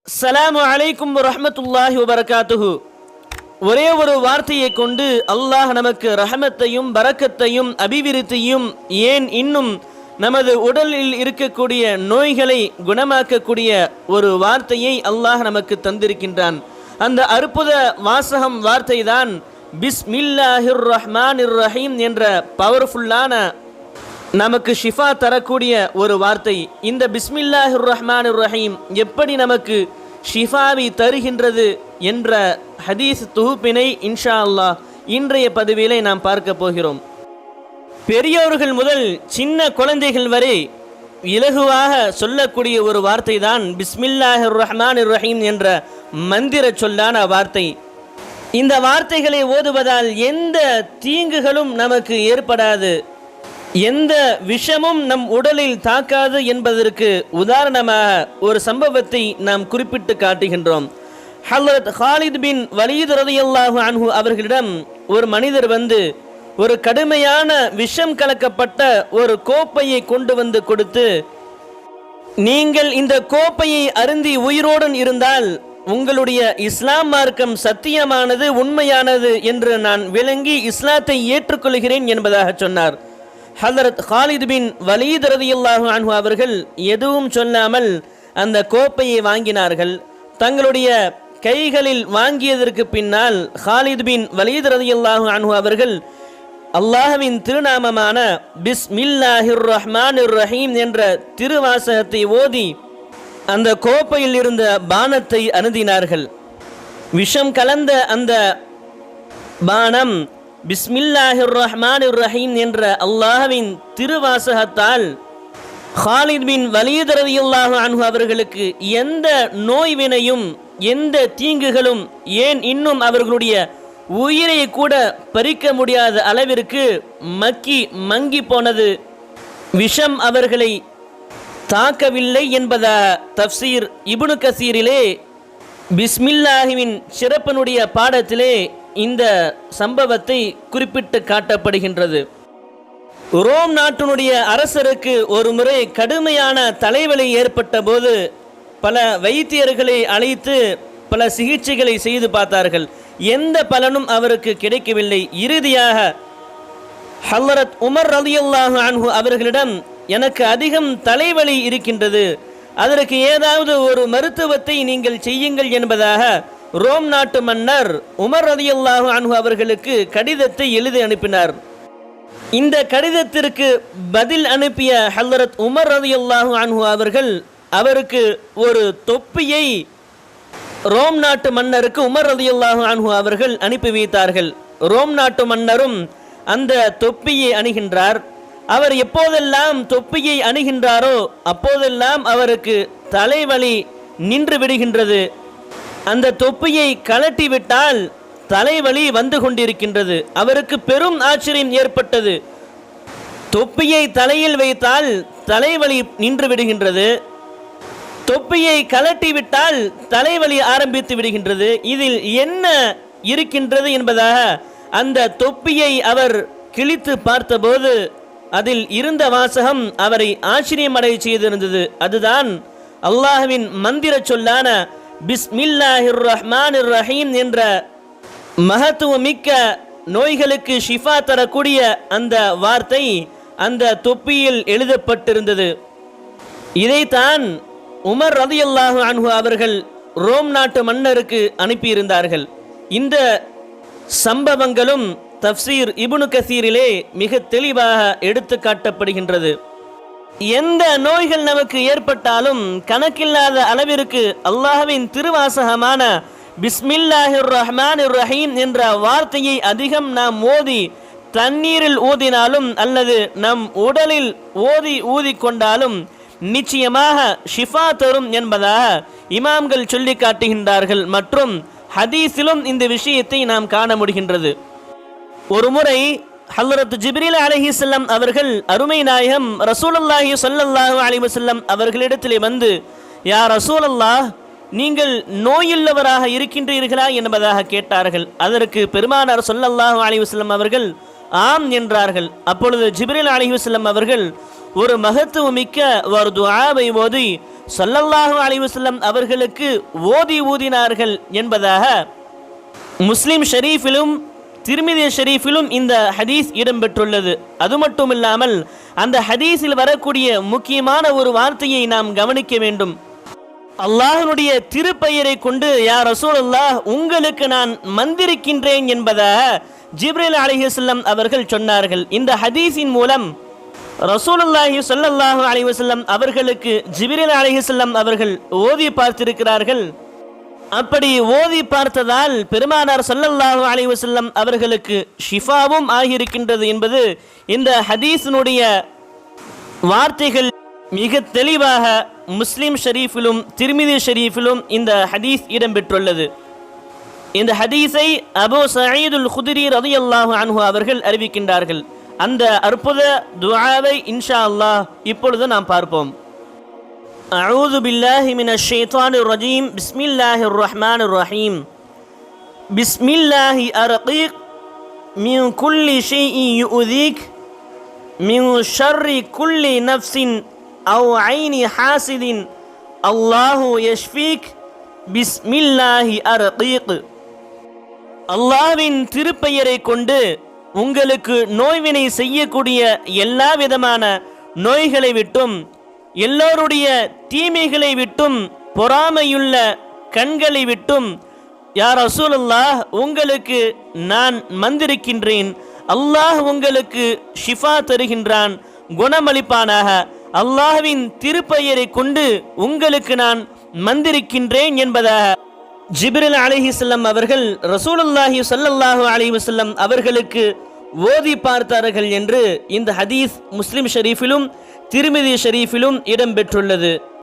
அஸ்ஸலாமு அலைக்கும் வரஹ்மத்துல்லாஹி வபரகாத்துஹு. ஒரே ஒரு வார்த்தையை கொண்டு அல்லாஹ் நமக்கு ரஹமத்தையும் பரக்கத்தையும் அபிவிருத்தியும் ஏன் இன்னும் நமது உடலில் இருக்கக்கூடிய நோய்களை குணமாக்கக்கூடிய ஒரு வார்த்தையை அல்லாஹ் நமக்கு தந்திருக்கின்றான். அந்த அற்புத வாசகம் வார்த்தை தான் பிஸ்மில்லாஹிர் ரஹ்மானிர் ரஹீம் என்ற பவர்ஃபுல்லான நமக்கு ஷிஃபா தரக்கூடிய ஒரு வார்த்தை. இந்த பிஸ்மில்லாஹிர் ரஹ்மானிர் ரஹீம் எப்படி நமக்கு ஷிஃபாவை தருகின்றது என்ற ஹதீஸ் தொகுப்பினை இன்ஷா அல்லாஹ் இன்றைய பதிவிலே நாம் பார்க்க போகிறோம். பெரியோர்கள் முதல் சின்ன குழந்தைகள் வரை இலகுவாக சொல்லக்கூடிய ஒரு வார்த்தை தான் பிஸ்மில்லாஹிர் ரஹ்மானிர் ரஹீம் என்ற மந்திர சொல்லான வார்த்தை. இந்த வார்த்தைகளை ஓதுவதால் எந்த தீங்குகளும் நமக்கு ஏற்படாது, எந்த விஷமும் நம் உடலில் தாக்காது என்பதற்கு உதாரணமாக ஒரு சம்பவத்தை நாம் குறிப்பிட்டு காட்டுகின்றோம். ஹல்ரத் ஹாலித் பின் வலீத் ரலியல்லாஹு அன்ஹு அவர்களிடம் ஒரு மனிதர் வந்து ஒரு கடுமையான விஷம் கலக்கப்பட்ட ஒரு கோப்பையை கொண்டு வந்து கொடுத்து, நீங்கள் இந்த கோப்பையை அருந்தி உயிரோடு இருந்தால் உங்களுடைய இஸ்லாம் மார்க்கம் சத்தியமானது, உண்மையானது என்று நான் விளங்கி இஸ்லாத்தை ஏற்றுக்கொள்கிறேன் என்பதாக சொன்னார். ஹல்ரத் ஹாலித் பின் வலீத் ரலியல்லாஹு அன்ஹு அவர்கள் எதுவும் சொல்லாமல் அந்த கோப்பையை வாங்கினார்கள். தங்களுடைய கைகளில் வாங்கியதற்கு பின்னால் ஹாலித் பின் வலீத் ரலியல்லாஹு அன்ஹு அவர்கள் அல்லாஹ்வின் திருநாமமான பிஸ்மில்லாஹிர் ரஹ்மானிர் ரஹீம் என்ற திருவாசகத்தை ஓதி அந்த கோப்பையில் இருந்த பானத்தை அருந்தினார்கள். விஷம் கலந்த அந்த பானம் பிஸ்மில்லாஹிர் ரஹ்மானிர் ரஹீம் என்ற அல்லாஹ்வின் திருவாசகத்தால் ஹாலித் பின் வலீத் ரலியல்லாஹு அன்ஹு அவர்களுக்கு எந்த நோய்வினையும் எந்த தீங்குகளும் ஏன் இன்னும் அவர்களுடைய உயிரை கூட பறிக்க முடியாத அளவிற்கு மங்கி போனது. விஷம் அவர்களை தாக்கவில்லை என்பதா தஃப்சீர் இப்னு கசீரிலே பிஸ்மில்லாஹின் சிறப்பினுடைய பாடத்திலே இந்த சம்பவத்தை குறிப்பிட்டு காட்டப்படுகின்றது. ரோம் நாட்டினுடைய அரசருக்கு ஒரு முறை கடுமையான தலைவலி ஏற்பட்ட போது பல வைத்தியர்களை அழைத்து பல சிகிச்சைகளை செய்து பார்த்தார்கள். எந்த பலனும் அவருக்கு கிடைக்கவில்லை. இறுதியாக ஹல்ரத் உமர் ரலியல்லாஹு அன்ஹு அவர்களிடம் எனக்கு அதிகம் தலைவலி இருக்கின்றது, அதற்கு ஏதாவது ஒரு மருத்துவத்தை நீங்கள் செய்யுங்கள் என்பதாக ரோம் நாட்டு மன்னர் உமர் ரலியல்லாஹு அன்ஹு அவர்களுக்கு கடிதத்தை எழுதி அனுப்பினார். இந்த கடிதத்திற்கு பதில் அனுப்பிய ஹல்ரத் உமர் ரலியல்லாஹு அன்ஹு அவர்கள் அவருக்கு ஒரு தொப்பியை ரோம் நாட்டு மன்னருக்கு உமர் ரலியல்லாஹு அன்ஹு அவர்கள் அனுப்பி வைத்தார்கள். ரோம் நாட்டு மன்னரும் அந்த தொப்பியை அணிகின்றார். அவர் எப்போதெல்லாம் தொப்பியை அணிகின்றாரோ அப்போதெல்லாம் அவருக்கு தலைவலி நின்று விடுகின்றது. அந்த தொப்பியை கலட்டிவிட்டால் தலைவலி வந்து கொண்டிருக்கின்றது. அவருக்கு பெரும் ஆச்சரியம் ஏற்பட்டது. தொப்பியை தலையில் வைத்தால் தலைவலி நின்று விடுகின்றது, தொப்பியை கலட்டிவிட்டால் தலைவலி ஆரம்பித்து விடுகின்றது. இதில் என்ன இருக்கின்றது என்பதாக அந்த தொப்பியை அவர் கிழித்து பார்த்தபோது அதில் இருந்த வாசகம் அவரை ஆச்சரியமடை செய்திருந்தது. அதுதான் அல்லாஹ்வின் மந்திர சொல்லான பிஸ்மில்லாஹிர் ரஹ்மானிர் ரஹீம் என்ற மகத்துவமிக்க நோய்களுக்கு ஷிஃபா தரக்கூடிய அந்த வார்த்தை அந்த தொப்பியில் எழுதப்பட்டிருந்தது. இதைத்தான் உமர் ரலியல்லாஹு அன்ஹு அவர்கள் ரோம் நாட்டு மன்னருக்கு அனுப்பியிருந்தார்கள். இந்த சம்பவங்களும் தஃப்சீர் இப்னு கசீரிலே மிக தெளிவாக எடுத்து காட்டப்படுகின்றது. எந்த நோய்கள் நமக்கு ஏற்பட்டாலும் கணக்கில்லாத அளவிற்கு அல்லாஹ்வின் திருவாசகமான பிஸ்மில்லாஹிர் ரஹ்மானிர் ரஹீம் என்ற வார்த்தையை அதிகம் நாம் ஓதி தண்ணீரில் ஊதினாலும் அல்லது நம் உடலில் ஊதிக்கொண்டாலும் நிச்சயமாக ஷிஃபா தரும் என்பதாக இமாம்கள் சொல்லி காட்டுகின்றார்கள். மற்றும் ஹதீஸிலும் இந்த விஷயத்தை நாம் காண முடிகின்றது. ஒரு முறை ஹல்ரத் ஜிப்ரீல் அலைஹிஸ்ஸலாம் அவர்கள் அருமை நாயகம் ரசூலுல்லாஹி ஸல்லல்லாஹு அலைஹி வஸல்லம் அவர்களிடத்திலே வந்து, யா ரசூலல்லாஹ், நீங்கள் நோயுள்ளவராக இருக்கின்றீர்களா என்பதாக கேட்டார்கள். அதற்கு பெருமானார் ஸல்லல்லாஹு அலைஹி வஸல்லம் அவர்கள், ஆம் என்றார்கள். அப்பொழுது ஜிப்ரீல் அலைஹிஸ்ஸலாம் அவர்கள் ஒரு மகத்துவமிக்க ஒரு துஆவை ஓதி ஸல்லல்லாஹு அலைஹி வஸல்லம் அவர்களுக்கு ஊதினார்கள் என்பதாக முஸ்லிம் ஷரீஃபிலும் திர்மிதி ஷரீஃபிலும் இந்த ஹதீஸ் இடம்பெற்றுள்ளது. அது மட்டும் இல்லாமல் அந்த ஹதீஸில் வரக்கூடிய முக்கியமான ஒரு வார்த்தையை நாம் கவனிக்க வேண்டும். அல்லாஹ்வுடைய திருப்பெயரை கொண்டு யா ரசூலுல்லாஹ் உங்களுக்கு நான் மந்திரிக்கின்றேன் என்பதாக ஜிப்ரீல் அலைஹிஸ்ஸலாம் அவர்கள் சொன்னார்கள். இந்த ஹதீஸின் மூலம் ரசூலுல்லாஹி ஸல்லல்லாஹு அலைஹி வஸல்லம் அவர்களுக்கு ஜிப்ரீல் அலைஹிஸ்ஸலாம் அவர்கள் ஓதி பார்த்திருக்கிறார்கள். அப்படி ஓதி பார்த்ததால் பெருமானார் ஸல்லல்லாஹு அலைஹி வஸல்லம் அவர்களுக்கு ஷிஃபாவும் ஆகியிருக்கின்றது என்பது இந்த ஹதீஸினுடைய வார்த்தைகள் மிக தெளிவாக முஸ்லிம் ஷரீஃபிலும் திர்மிதி ஷரீஃபிலும் இந்த ஹதீஸ் இடம்பெற்றுள்ளது. இந்த ஹதீஸை அபூ சயீதுல் குத்ரி ரலியல்லாஹு அன்ஹு அவர்கள் அறிவிக்கின்றார்கள். அந்த அற்புத துஆவை இன்ஷா அல்லாஹ் இப்பொழுது நாம் பார்ப்போம். அஊது பில்லாஹி மினஷ் ஷைத்தானிர் ரஜீம். பிஸ்மில்லாஹிர் ரஹ்மானிர் ரஹீம். பிஸ்மில்லாஹி அர்கீக் மின் குல்லி ஷைஇன் யுஉதீக் மின் ஷர்ரி குல்லி நஃப்ஸின் அவ் ஐனி ஹாசிதின் அல்லாஹு யஷ்ஃபீக் பிஸ்மில்லாஹி அர்கீக். அல்லாஹ்வின் திருப்பெயரை கொண்டு உங்களுக்கு நோய்வினை செய்யக்கூடிய எல்லா விதமான நோய்களை விட்டும் எல்லோருடைய தீமைகளை விட்டும் பொறாமையுள்ள கண்களை விட்டும் யா ரசூலுல்லாஹ் உங்களுக்கு நான் மந்திரிக்கின்றேன். அல்லாஹ் உங்களுக்கு ஷிஃபா தருகின்றான், குணமளிப்பானாக. அல்லாஹ்வின் திருப்பெயரை கொண்டு உங்களுக்கு நான் மந்திரிக்கின்றேன் என்பதாக ஜிப்ரீல் அலைஹிஸ்ஸலாம் அவர்கள் ரசூலுல்லாஹி ஸல்லல்லாஹு அலைஹி வஸல்லம் அவர்களுக்கு ஓதி பார்த்தார்கள் என்று இந்த ஹதீஸ் முஸ்லிம் ஷரீஃபிலும் திர்மிதி ஷரீஃபிலும் இடம்பெற்றுள்ளது.